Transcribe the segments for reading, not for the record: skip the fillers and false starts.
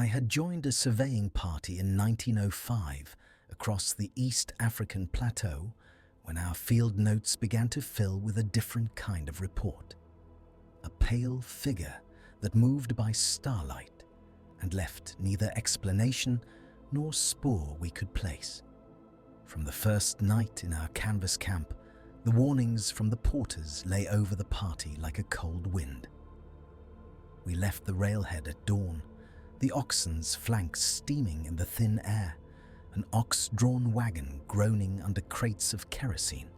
had joined a surveying party in 1905 across the East African plateau when our field notes began to fill with a different kind of report. A pale figure that moved by starlight and left neither explanation nor spoor we could place. From the first night in our canvas camp, the warnings from the porters lay over the party like a cold wind. We left the railhead at dawn, the oxen's flanks steaming in the thin air, an ox-drawn wagon groaning under crates of kerosene,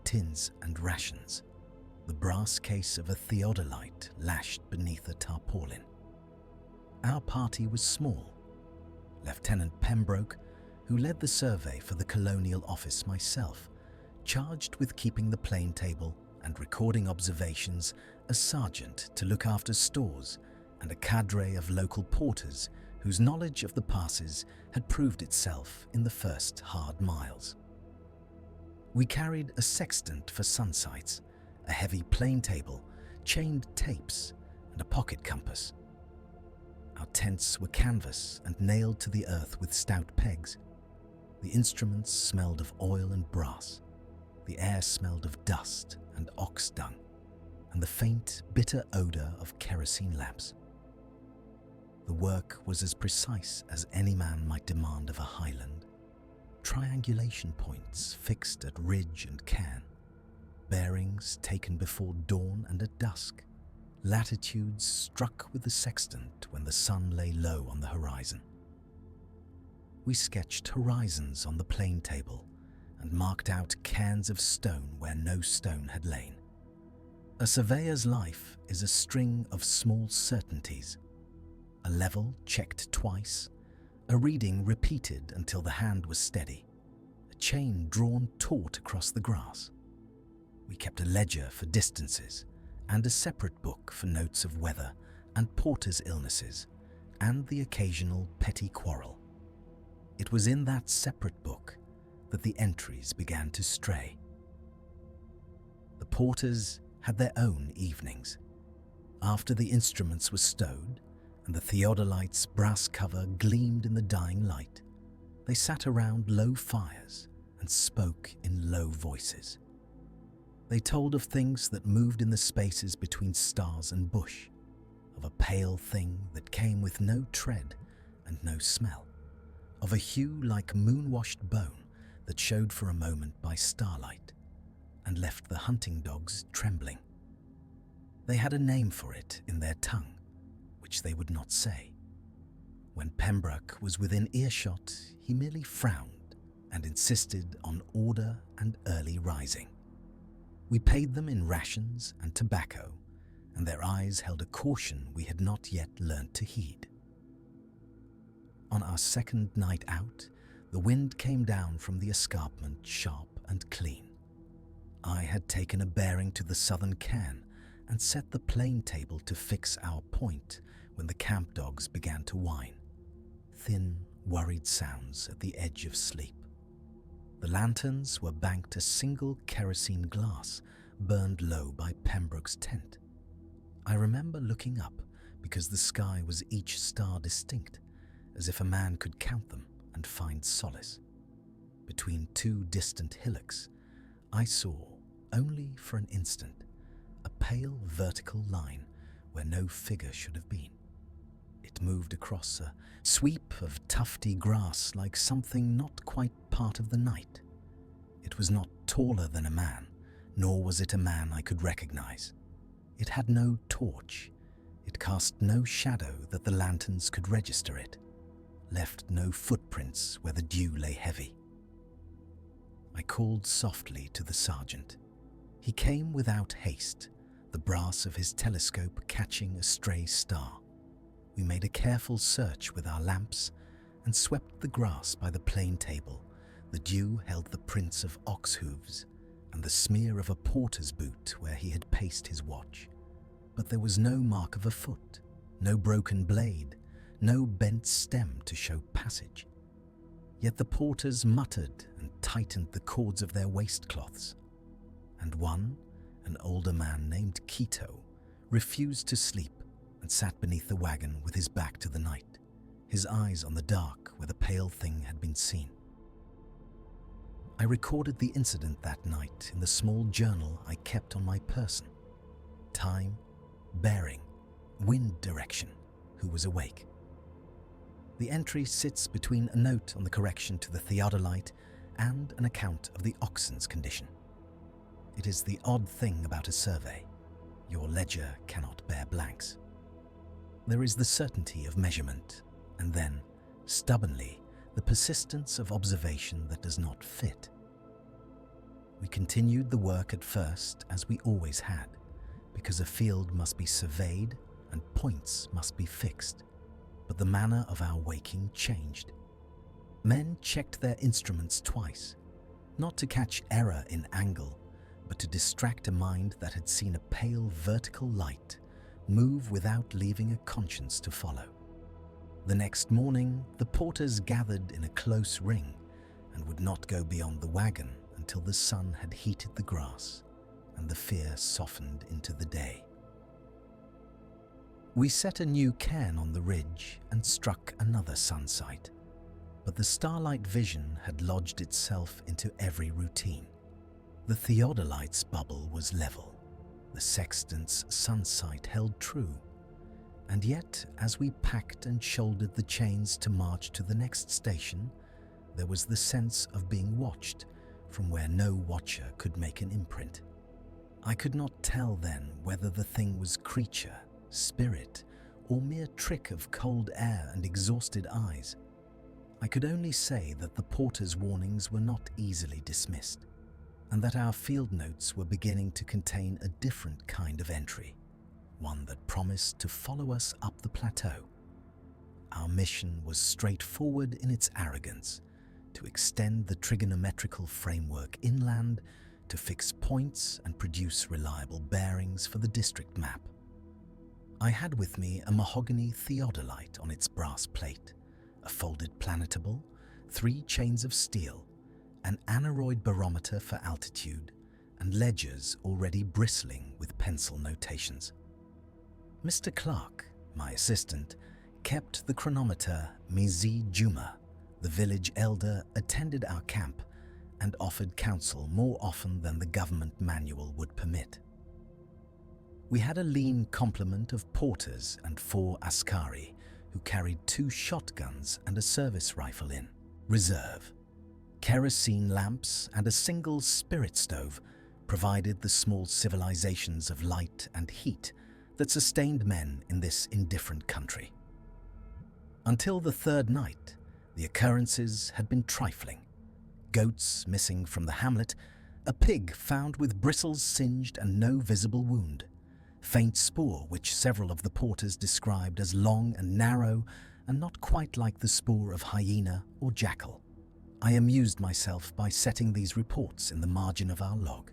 tins and rations, the brass case of a theodolite lashed beneath a tarpaulin. Our party was small. Lieutenant Pembroke, who led the survey for the colonial office, myself, charged with keeping the plane table and recording observations, a sergeant to look after stores, and a cadre of local porters whose knowledge of the passes had proved itself in the first hard miles. We carried a sextant for sun sights, a heavy plane table, chained tapes, and a pocket compass. Our tents were canvas and nailed to the earth with stout pegs. The instruments smelled of oil and brass. The air smelled of dust and ox dung, and the faint, bitter odour of kerosene lamps. The work was as precise as any man might demand of a highland. Triangulation points fixed at ridge and cairn, bearings taken before dawn and at dusk, latitudes struck with the sextant when the sun lay low on the horizon. We sketched horizons on the plane table and marked out cairns of stone where no stone had lain. A surveyor's life is a string of small certainties, a level checked twice, a reading repeated until the hand was steady, a chain drawn taut across the grass. We kept a ledger for distances and a separate book for notes of weather and porters' illnesses and the occasional petty quarrel. It was in that separate book that the entries began to stray. The porters had their own evenings. After the instruments were stowed and the theodolite's brass cover gleamed in the dying light, they sat around low fires and spoke in low voices. They told of things that moved in the spaces between stars and bush, of a pale thing that came with no tread and no smell, of a hue like moon-washed bone that showed for a moment by starlight and left the hunting dogs trembling. They had a name for it in their tongue, which they would not say. When Pembroke was within earshot, he merely frowned and insisted on order and early rising. We paid them in rations and tobacco, and their eyes held a caution we had not yet learnt to heed. On our second night out, the wind came down from the escarpment sharp and clean. I had taken a bearing to the southern cairn and set the plane table to fix our point when the camp dogs began to whine, thin, worried sounds at the edge of sleep. The lanterns were banked a single kerosene glass burned low by Pembroke's tent. I remember looking up because the sky was each star distinct, as if a man could count them and find solace. Between two distant hillocks, I saw, only for an instant, a pale vertical line where no figure should have been. It moved across a sweep of tufty grass like something not quite part of the night. It was not taller than a man, nor was it a man I could recognize. It had no torch. It cast no shadow that the lanterns could register it, left no footprints where the dew lay heavy. I called softly to the sergeant. He came without haste, the brass of his telescope catching a stray star. We made a careful search with our lamps and swept the grass by the plane table. The dew held the prints of ox hooves and the smear of a porter's boot where he had paced his watch. But there was no mark of a foot, no broken blade, no bent stem to show passage. Yet the porters muttered and tightened the cords of their waistcloths, and one, an older man named Quito, refused to sleep and sat beneath the wagon with his back to the night, his eyes on the dark where the pale thing had been seen. I recorded the incident that night in the small journal I kept on my person. Time, bearing, wind direction, who was awake. The entry sits between a note on the correction to the theodolite and an account of the oxen's condition. It is the odd thing about a survey. Your ledger cannot bear blanks. There is the certainty of measurement, and then, stubbornly, the persistence of observation that does not fit. We continued the work at first as we always had, because a field must be surveyed and points must be fixed. But the manner of our waking changed. Men checked their instruments twice, not to catch error in angle, but to distract a mind that had seen a pale vertical light move without leaving a conscience to follow. The next morning, the porters gathered in a close ring and would not go beyond the wagon until the sun had heated the grass and the fear softened into the day. We set a new cairn on the ridge and struck another sun site, but the starlight vision had lodged itself into every routine. The theodolite's bubble was level, the sextant's sun sight held true, and yet as we packed and shouldered the chains to march to the next station, there was the sense of being watched from where no watcher could make an imprint. I could not tell then whether the thing was creature, spirit, or mere trick of cold air and exhausted eyes. I could only say that the porter's warnings were not easily dismissed, and that our field notes were beginning to contain a different kind of entry, one that promised to follow us up the plateau. Our mission was straightforward in its arrogance, to extend the trigonometrical framework inland, to fix points and produce reliable bearings for the district map. I had with me a mahogany theodolite on its brass plate, a folded planetable, 3 chains of steel, an aneroid barometer for altitude, and ledgers already bristling with pencil notations. Mr. Clark, my assistant, kept the chronometer. Mzee Juma, the village elder, attended our camp and offered counsel more often than the government manual would permit. We had a lean complement of porters and 4 askari who carried 2 shotguns and a service rifle in reserve. Kerosene lamps and a single spirit stove provided the small civilizations of light and heat that sustained men in this indifferent country. Until the 3rd night, the occurrences had been trifling. Goats missing from the hamlet, a pig found with bristles singed and no visible wound, faint spoor which several of the porters described as long and narrow and not quite like the spoor of hyena or jackal. I amused myself by setting these reports in the margin of our log,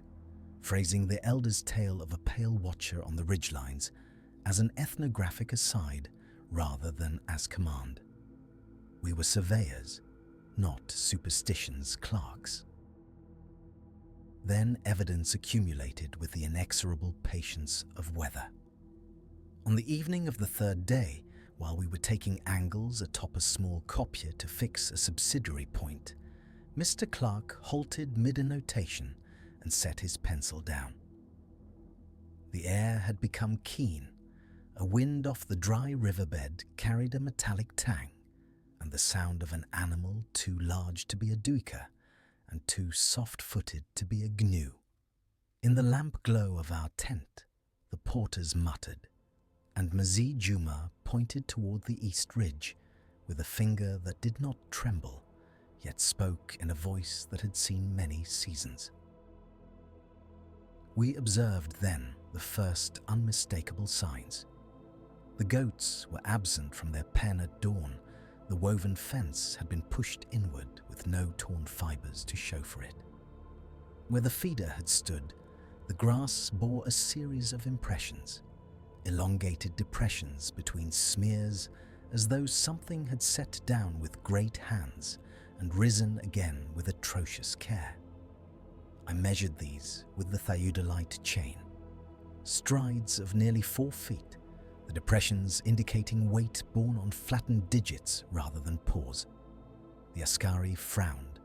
phrasing the elder's tale of a pale watcher on the ridgelines as an ethnographic aside rather than as command. We were surveyors, not superstition's clerks. Then evidence accumulated with the inexorable patience of weather. On the evening of the 3rd day, while we were taking angles atop a small kopje to fix a subsidiary point, Mr. Clark halted mid a notation and set his pencil down. The air had become keen. A wind off the dry riverbed carried a metallic tang, and the sound of an animal too large to be a duiker and too soft-footed to be a gnu. In the lamp glow of our tent, the porters muttered, and Mzee Juma pointed toward the east ridge with a finger that did not tremble, yet spoke in a voice that had seen many seasons. We observed then the first unmistakable signs. The goats were absent from their pen at dawn. The woven fence had been pushed inward with no torn fibers to show for it. Where the feeder had stood, the grass bore a series of impressions, elongated depressions between smears as though something had set down with great hands and risen again with atrocious care. I measured these with the theodolite chain, strides of nearly 4 feet, the depressions indicating weight borne on flattened digits rather than paws. The Askari frowned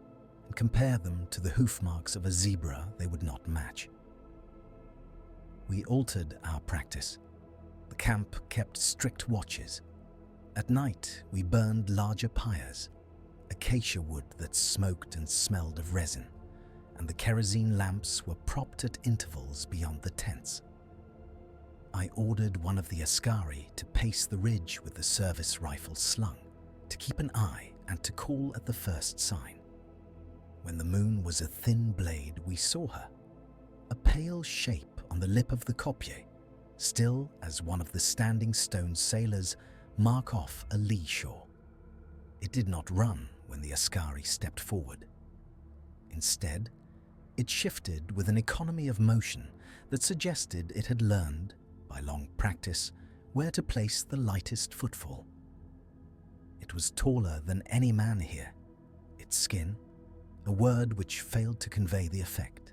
and compared them to the hoof marks of a zebra they would not match. We altered our practice. The camp kept strict watches. At night, we burned larger pyres, acacia wood that smoked and smelled of resin, and the kerosene lamps were propped at intervals beyond the tents. I ordered one of the Askari to pace the ridge with the service rifle slung, to keep an eye and to call at the first sign. When the moon was a thin blade, we saw her, a pale shape on the lip of the kopje, still as one of the standing stone sailors mark off a lee shore. It did not run when the Askari stepped forward. Instead, it shifted with an economy of motion that suggested it had learned, by long practice, where to place the lightest footfall. It was taller than any man here. Its skin, a word which failed to convey the effect,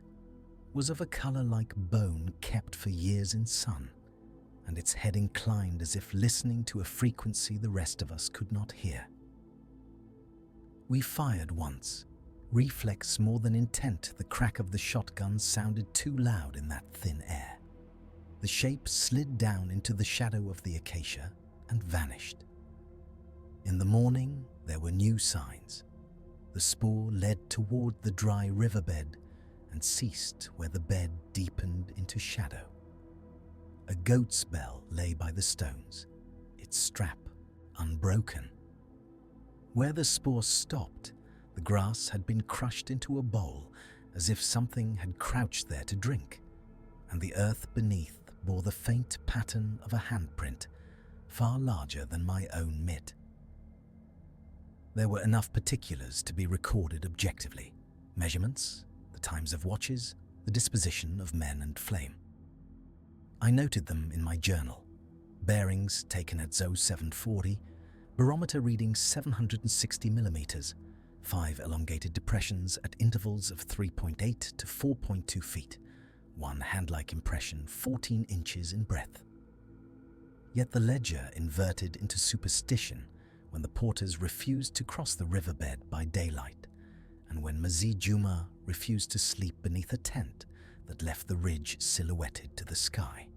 was of a colour like bone kept for years in sun, and its head inclined as if listening to a frequency the rest of us could not hear. We fired once. Reflex more than intent, the crack of the shotgun sounded too loud in that thin air. The shape slid down into the shadow of the acacia and vanished. In the morning, there were new signs. The spoor led toward the dry riverbed and ceased where the bed deepened into shadow. A goat's bell lay by the stones, its strap unbroken. Where the spoor stopped, the grass had been crushed into a bowl as if something had crouched there to drink, and the earth beneath bore the faint pattern of a handprint, far larger than my own mitt. There were enough particulars to be recorded objectively: measurements, the times of watches, the disposition of men and flame. I noted them in my journal: bearings taken at 0740, barometer reading 760 millimeters, 5 elongated depressions at intervals of 3.8 to 4.2 feet, one hand-like impression 14 inches in breadth. Yet the ledger inverted into superstition when the porters refused to cross the riverbed by daylight, and when Mazi Juma refused to sleep beneath a tent that left the ridge silhouetted to the sky.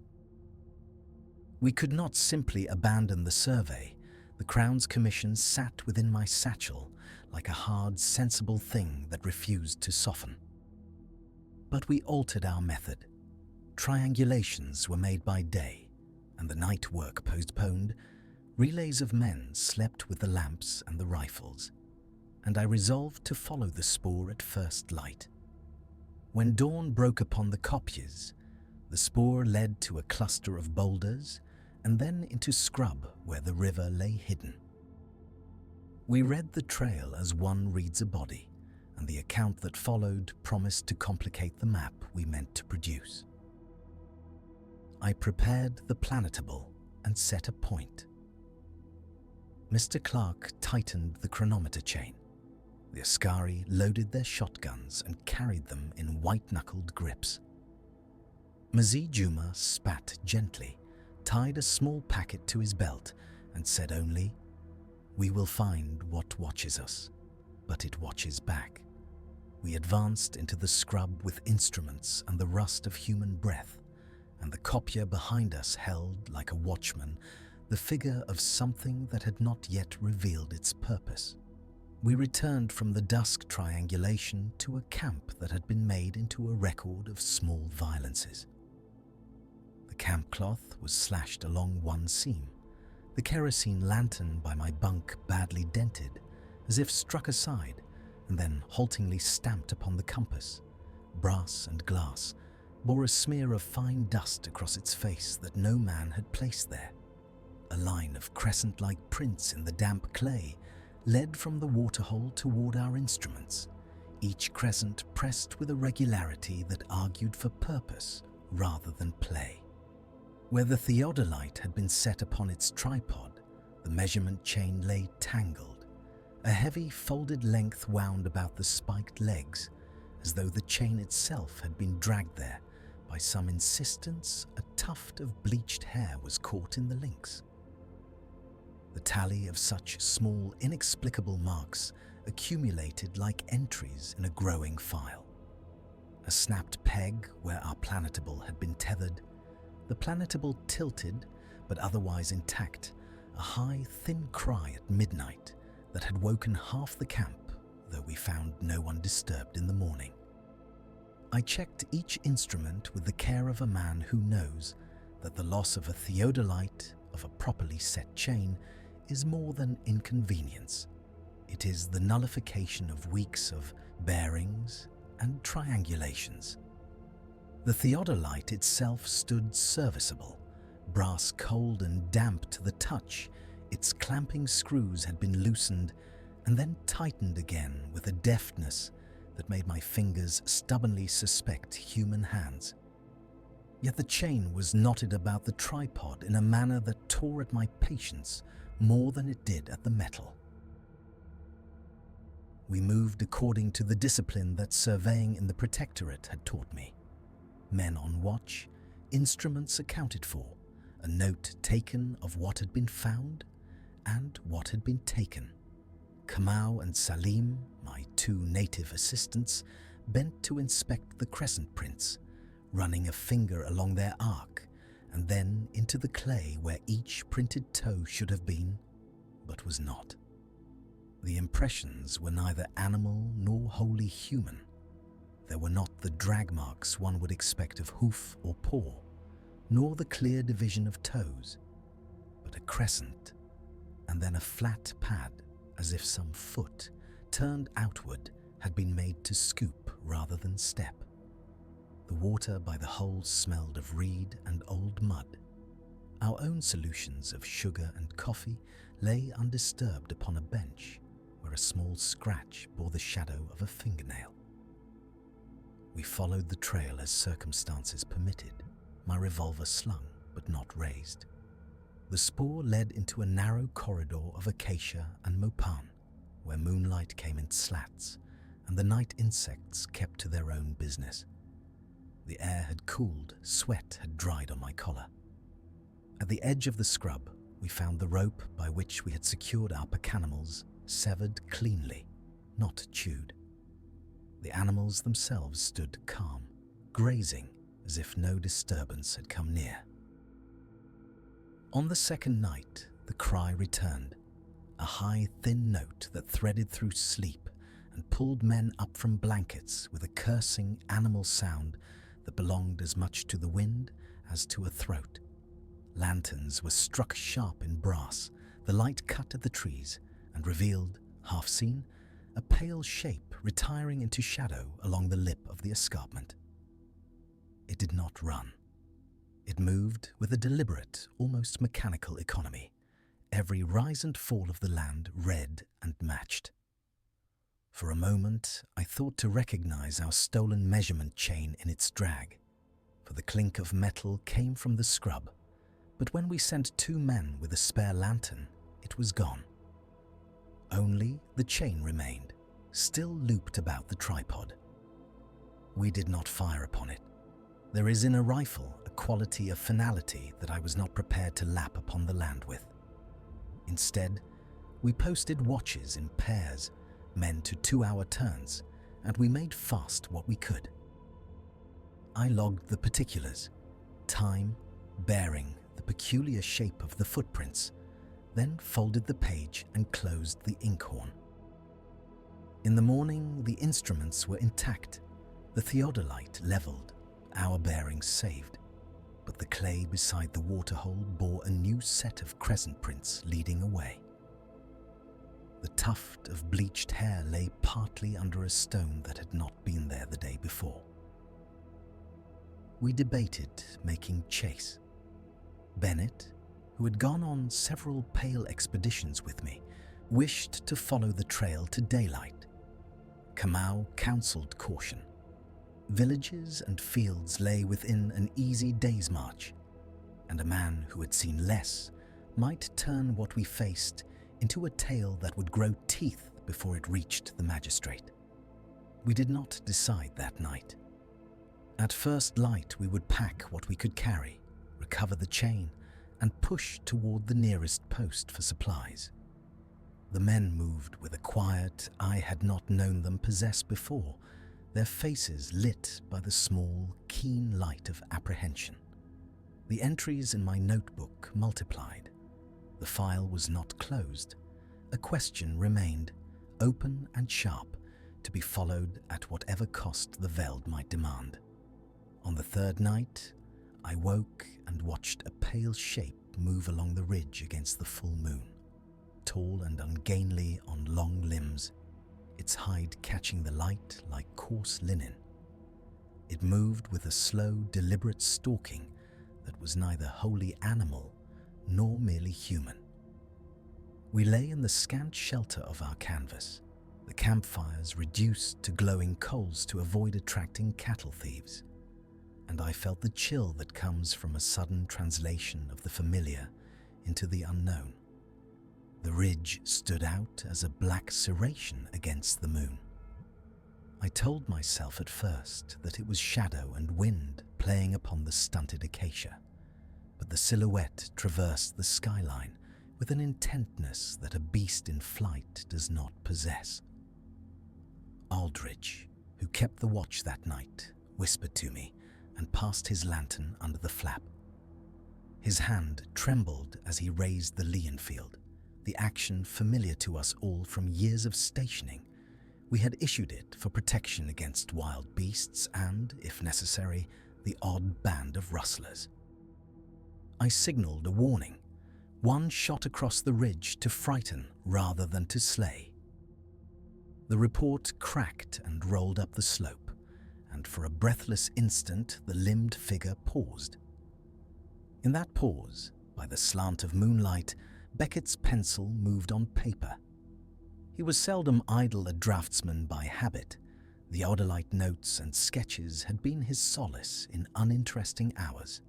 We could not simply abandon the survey. The Crown's commission sat within my satchel like a hard, sensible thing that refused to soften. But we altered our method. Triangulations were made by day, and the night work postponed. Relays of men slept with the lamps and the rifles, and I resolved to follow the spoor at first light. When dawn broke upon the kopjes, the spoor led to a cluster of boulders and then into scrub where the river lay hidden. We read the trail as one reads a body, and the account that followed promised to complicate the map we meant to produce. I prepared the planetable and set a point. Mr. Clark tightened the chronometer chain. The Askari loaded their shotguns and carried them in white-knuckled grips. Mazi Juma spat gently, tied a small packet to his belt, and said only, "We will find what watches us, but it watches back." We advanced into the scrub with instruments and the rust of human breath, and the kopje behind us held, like a watchman, the figure of something that had not yet revealed its purpose. We returned from the dusk triangulation to a camp that had been made into a record of small violences. The camp cloth was slashed along one seam, the kerosene lantern by my bunk badly dented, as if struck aside and then haltingly stamped upon the compass. Brass and glass bore a smear of fine dust across its face that no man had placed there. A line of crescent-like prints in the damp clay led from the waterhole toward our instruments, each crescent pressed with a regularity that argued for purpose rather than play. Where the theodolite had been set upon its tripod, the measurement chain lay tangled. A heavy folded length wound about the spiked legs, as though the chain itself had been dragged there by some insistence, a tuft of bleached hair was caught in the links. The tally of such small, inexplicable marks accumulated like entries in a growing file. A snapped peg where our planetable had been tethered, the planetable tilted but otherwise intact, a high, thin cry at midnight that had woken half the camp, though we found no one disturbed in the morning. I checked each instrument with the care of a man who knows that the loss of a theodolite of a properly set chain is more than inconvenience. It is the nullification of weeks of bearings and triangulations. The theodolite itself stood serviceable, brass cold and damp to the touch. Its clamping screws had been loosened and then tightened again with a deftness that made my fingers stubbornly suspect human hands. Yet the chain was knotted about the tripod in a manner that tore at my patience more than it did at the metal. We moved according to the discipline that surveying in the Protectorate had taught me. Men on watch, instruments accounted for, a note taken of what had been found and what had been taken. Kamau and Salim, my two native assistants, bent to inspect the crescent prints, running a finger along their arc and then into the clay where each printed toe should have been, but was not. The impressions were neither animal nor wholly human. There were not the drag marks one would expect of hoof or paw, nor the clear division of toes, but a crescent, and then a flat pad, as if some foot, turned outward, had been made to scoop rather than step. The water by the hole smelled of reed and old mud. Our own solutions of sugar and coffee lay undisturbed upon a bench where a small scratch bore the shadow of a fingernail. We followed the trail as circumstances permitted, my revolver slung but not raised. The spoor led into a narrow corridor of acacia and mopan, where moonlight came in slats and the night insects kept to their own business. The air had cooled, sweat had dried on my collar. At the edge of the scrub, we found the rope by which we had secured our pack animals severed cleanly, not chewed. The animals themselves stood calm, grazing as if no disturbance had come near. On the second night, the cry returned, a high, thin note that threaded through sleep and pulled men up from blankets with a cursing animal sound that belonged as much to the wind as to a throat. Lanterns were struck sharp in brass, the light cut at the trees, and revealed, half seen, a pale shape retiring into shadow along the lip of the escarpment. It did not run. It moved with a deliberate, almost mechanical economy, every rise and fall of the land read and matched. For a moment, I thought to recognize our stolen measurement chain in its drag, for the clink of metal came from the scrub, but when we sent two men with a spare lantern, it was gone. Only the chain remained, still looped about the tripod. We did not fire upon it. There is in a rifle a quality of finality that I was not prepared to lap upon the land with. Instead, we posted watches in pairs, men to 2-hour turns, and we made fast what we could. I logged the particulars, time, bearing, the peculiar shape of the footprints, then folded the page and closed the inkhorn. In the morning, the instruments were intact, the theodolite leveled, our bearings saved, but the clay beside the waterhole bore a new set of crescent prints leading away. The tuft of bleached hair lay partly under a stone that had not been there the day before. We debated making chase. Bennett, who had gone on several pale expeditions with me, wished to follow the trail to daylight. Kamau counseled caution. Villages and fields lay within an easy day's march, and a man who had seen less might turn what we faced into a tale that would grow teeth before it reached the magistrate. We did not decide that night. At first light, we would pack what we could carry, recover the chain, and push toward the nearest post for supplies. The men moved with a quiet I had not known them possess before, their faces lit by the small, keen light of apprehension. The entries in my notebook multiplied. The file was not closed. A question remained, open and sharp, to be followed at whatever cost the Veld might demand. On the third night, I woke and watched a pale shape move along the ridge against the full moon, tall and ungainly on long limbs, its hide catching the light like coarse linen. It moved with a slow, deliberate stalking that was neither wholly animal nor merely human. We lay in the scant shelter of our canvas, the campfires reduced to glowing coals to avoid attracting cattle thieves, and I felt the chill that comes from a sudden translation of the familiar into the unknown. The ridge stood out as a black serration against the moon. I told myself at first that it was shadow and wind playing upon the stunted acacia, but the silhouette traversed the skyline with an intentness that a beast in flight does not possess. Aldridge, who kept the watch that night, whispered to me and passed his lantern under the flap. His hand trembled as he raised the Leonfield, the action familiar to us all from years of stationing. We had issued it for protection against wild beasts and, if necessary, the odd band of rustlers. I signalled a warning, one shot across the ridge to frighten rather than to slay. The report cracked and rolled up the slope, and for a breathless instant the limbed figure paused. In that pause, by the slant of moonlight, Beckett's pencil moved on paper. He was seldom idle a draftsman by habit. The Odolite notes and sketches had been his solace in uninteresting hours.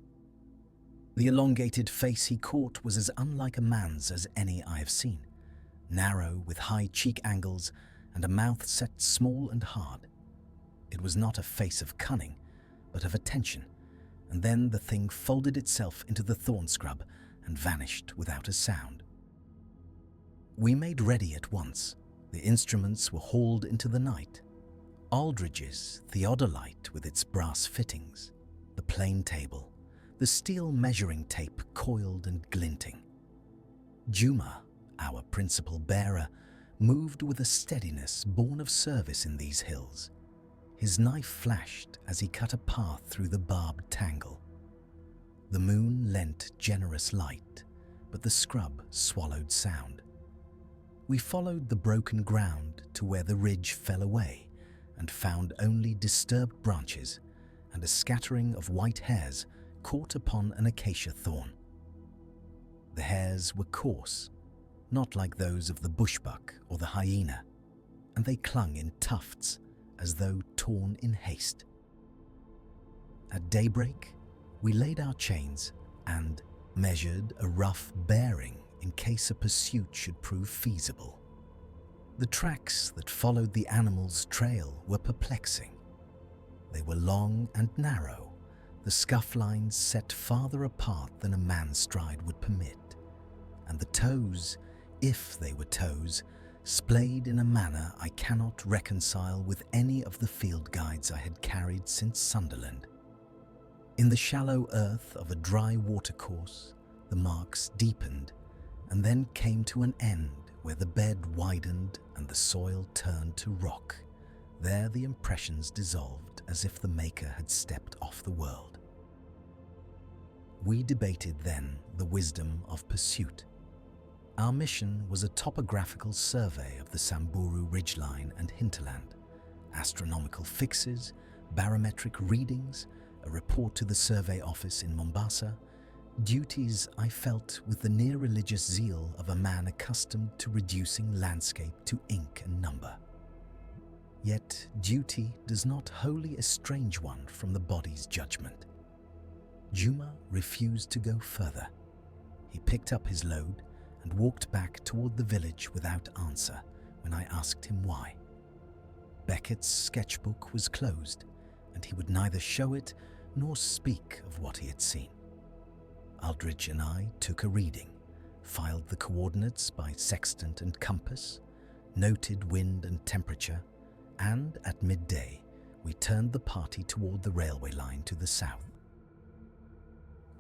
The elongated face he caught was as unlike a man's as any I have seen, narrow with high cheek angles and a mouth set small and hard. It was not a face of cunning, but of attention, and then the thing folded itself into the thorn scrub and vanished without a sound. We made ready at once. The instruments were hauled into the night. Aldridge's theodolite with its brass fittings, the plane table, the steel measuring tape coiled and glinting. Juma, our principal bearer, moved with a steadiness born of service in these hills. His knife flashed as he cut a path through the barbed tangle. The moon lent generous light, but the scrub swallowed sound. We followed the broken ground to where the ridge fell away and found only disturbed branches and a scattering of white hairs caught upon an acacia thorn. The hairs were coarse, not like those of the bushbuck or the hyena, and they clung in tufts as though torn in haste. At daybreak, we laid our chains and measured a rough bearing in case a pursuit should prove feasible. The tracks that followed the animal's trail were perplexing. They were long and narrow, the scuff lines set farther apart than a man's stride would permit, and the toes, if they were toes, splayed in a manner I cannot reconcile with any of the field guides I had carried since Sunderland. In the shallow earth of a dry watercourse, the marks deepened and then came to an end where the bed widened and the soil turned to rock. There the impressions dissolved as if the maker had stepped off the world. We debated then the wisdom of pursuit. Our mission was a topographical survey of the Samburu ridgeline and hinterland, astronomical fixes, barometric readings, a report to the survey office in Mombasa, duties I felt with the near religious zeal of a man accustomed to reducing landscape to ink and number. Yet duty does not wholly estrange one from the body's judgment. Juma refused to go further. He picked up his load and walked back toward the village without answer when I asked him why. Beckett's sketchbook was closed, and he would neither show it nor speak of what he had seen. Aldridge and I took a reading, filed the coordinates by sextant and compass, noted wind and temperature, and at midday we turned the party toward the railway line to the south.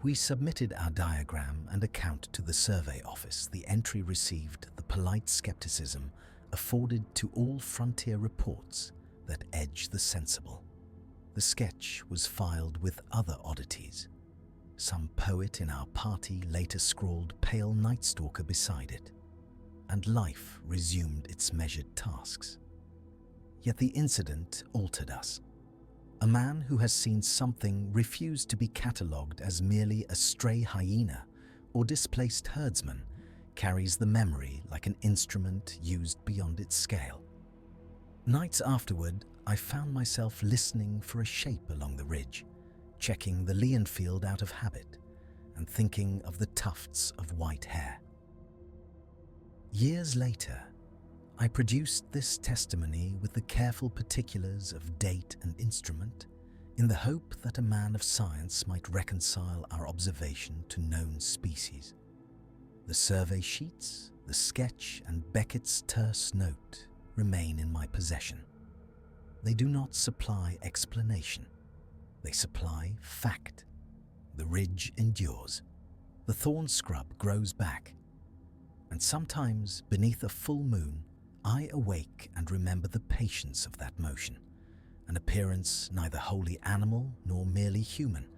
We submitted our diagram and account to the survey office. The entry received the polite skepticism afforded to all frontier reports that edge the sensible. The sketch was filed with other oddities. Some poet in our party later scrawled "Pale Night Stalker" beside it, and life resumed its measured tasks. Yet the incident altered us. A man who has seen something refused to be catalogued as merely a stray hyena or displaced herdsman carries the memory like an instrument used beyond its scale. Nights afterward, I found myself listening for a shape along the ridge, checking the Leonfield out of habit, and thinking of the tufts of white hair. Years later, I produced this testimony with the careful particulars of date and instrument, in the hope that a man of science might reconcile our observation to known species. The survey sheets, the sketch, and Beckett's terse note remain in my possession. They do not supply explanation. They supply fact. The ridge endures. The thorn scrub grows back. And sometimes, beneath a full moon, I awake and remember the patience of that motion, an appearance neither wholly animal nor merely human,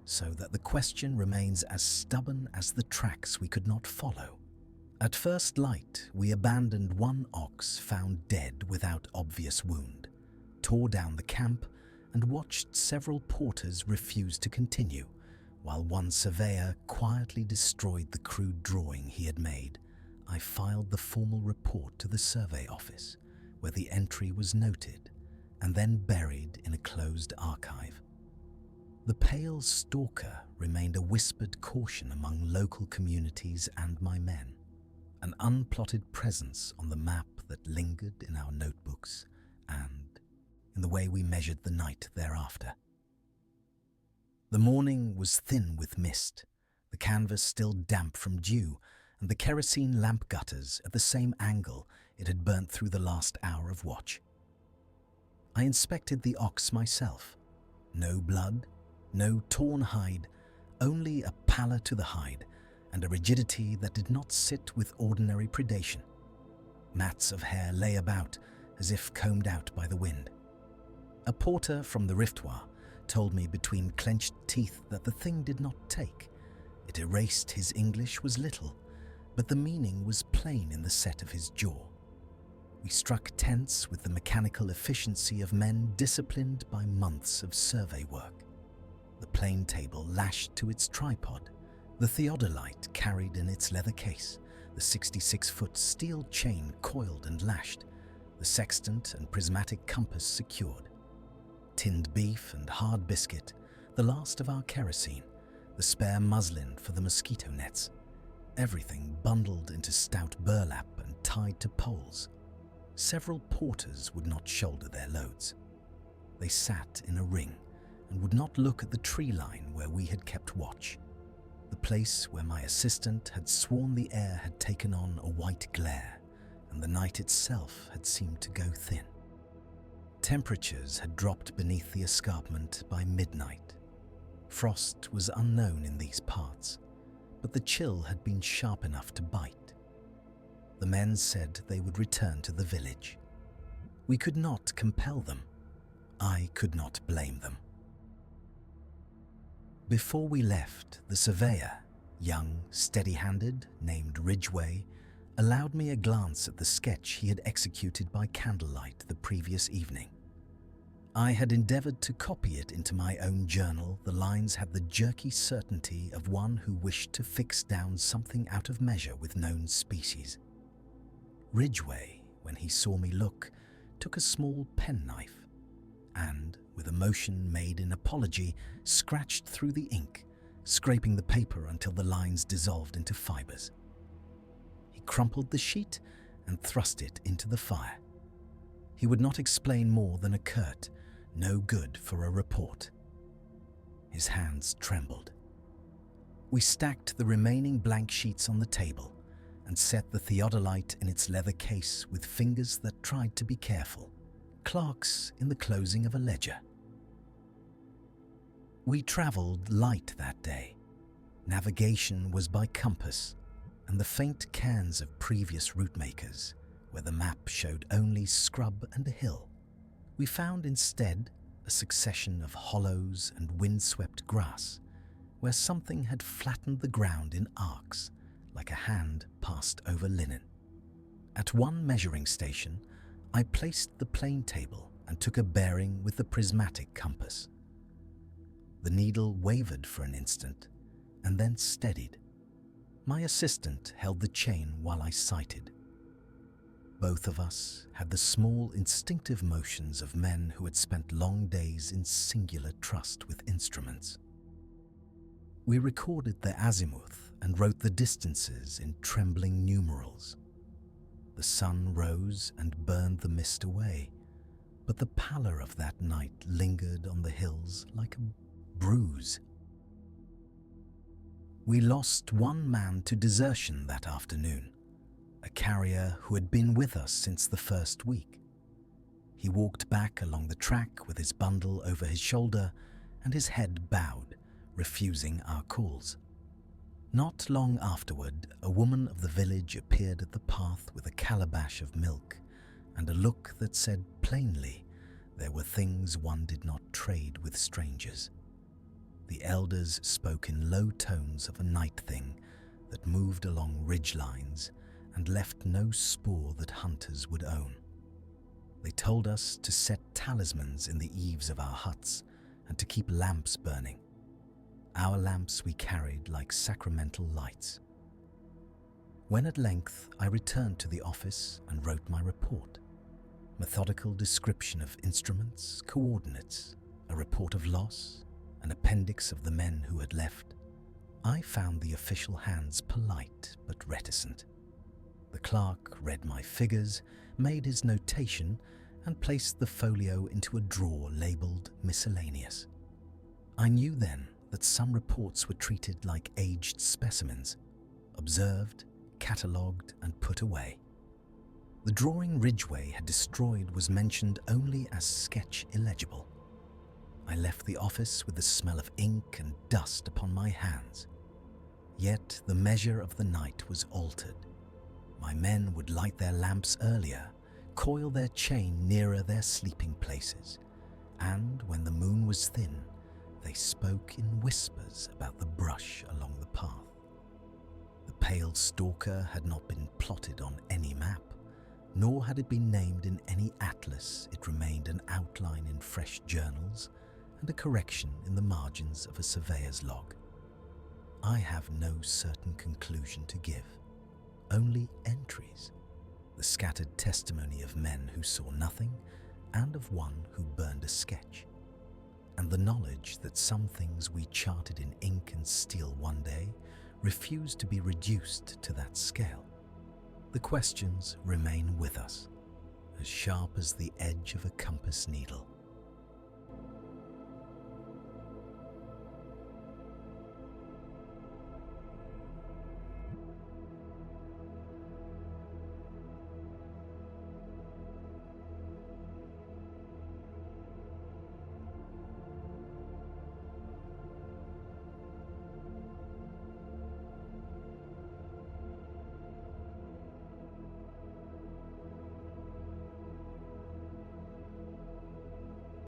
so that the question remains as stubborn as the tracks we could not follow. At first light, we abandoned one ox found dead without obvious wound, tore down the camp, and watched several porters refuse to continue, while one surveyor quietly destroyed the crude drawing he had made. I filed the formal report to the survey office, where the entry was noted and then buried in a closed archive. The pale stalker remained a whispered caution among local communities and my men, an unplotted presence on the map that lingered in our notebooks and in the way we measured the night thereafter. The morning was thin with mist, the canvas still damp from dew, and the kerosene lamp gutters at the same angle it had burnt through the last hour of watch. I inspected the ox myself. No blood, no torn hide, only a pallor to the hide and a rigidity that did not sit with ordinary predation. Mats of hair lay about as if combed out by the wind. A porter from the Riftoir told me between clenched teeth that the thing did not take. It erased his English was little, but the meaning was plain in the set of his jaw. We struck tents with the mechanical efficiency of men disciplined by months of survey work. The plane table lashed to its tripod, the theodolite carried in its leather case, the 66-foot steel chain coiled and lashed, the sextant and prismatic compass secured. Tinned beef and hard biscuit, the last of our kerosene, the spare muslin for the mosquito nets, everything bundled into stout burlap and tied to poles. Several porters would not shoulder their loads. They sat in a ring and would not look at the tree line where we had kept watch, the place where my assistant had sworn the air had taken on a white glare and the night itself had seemed to go thin. Temperatures had dropped beneath the escarpment by midnight. Frost was unknown in these parts, but the chill had been sharp enough to bite. The men said they would return to the village. We could not compel them. I could not blame them. Before we left, the surveyor, young, steady-handed, named Ridgway, allowed me a glance at the sketch he had executed by candlelight the previous evening. I had endeavored to copy it into my own journal. The lines had the jerky certainty of one who wished to fix down something out of measure with known species. Ridgway, when he saw me look, took a small penknife and, with a motion made in apology, scratched through the ink, scraping the paper until the lines dissolved into fibers. He crumpled the sheet and thrust it into the fire. He would not explain more than a curt, no good for a report. His hands trembled. We stacked the remaining blank sheets on the table and set the theodolite in its leather case with fingers that tried to be careful, clerks in the closing of a ledger. We travelled light that day. Navigation was by compass, and the faint cairns of previous route makers, where the map showed only scrub and a hill. We found instead a succession of hollows and windswept grass, where something had flattened the ground in arcs, like a hand passed over linen. At one measuring station, I placed the plane table and took a bearing with the prismatic compass. The needle wavered for an instant and then steadied. My assistant held the chain while I sighted. Both of us had the small instinctive motions of men who had spent long days in singular trust with instruments. We recorded the azimuth and wrote the distances in trembling numerals. The sun rose and burned the mist away, but the pallor of that night lingered on the hills like a bruise. We lost one man to desertion that afternoon, a carrier who had been with us since the first week. He walked back along the track with his bundle over his shoulder and his head bowed, refusing our calls. Not long afterward, a woman of the village appeared at the path with a calabash of milk and a look that said plainly there were things one did not trade with strangers. The elders spoke in low tones of a night thing that moved along ridge lines and left no spoor that hunters would own. They told us to set talismans in the eaves of our huts and to keep lamps burning. Our lamps we carried like sacramental lights. When at length I returned to the office and wrote my report, methodical description of instruments, coordinates, a report of loss, an appendix of the men who had left, I found the official hands polite but reticent. The clerk read my figures, made his notation, and placed the folio into a drawer labelled miscellaneous. I knew then that some reports were treated like aged specimens, observed, catalogued, and put away. The drawing Ridgway had destroyed was mentioned only as sketch illegible. I left the office with the smell of ink and dust upon my hands. Yet the measure of the night was altered. My men would light their lamps earlier, coil their chain nearer their sleeping places, and when the moon was thin, they spoke in whispers about the brush along the path. The pale Stalker had not been plotted on any map, nor had it been named in any atlas. It remained an outline in fresh journals and a correction in the margins of a surveyor's log. I have no certain conclusion to give, only entries, the scattered testimony of men who saw nothing and of one who burned a sketch, and the knowledge that some things we charted in ink and steel one day refused to be reduced to that scale. The questions remain with us, as sharp as the edge of a compass needle.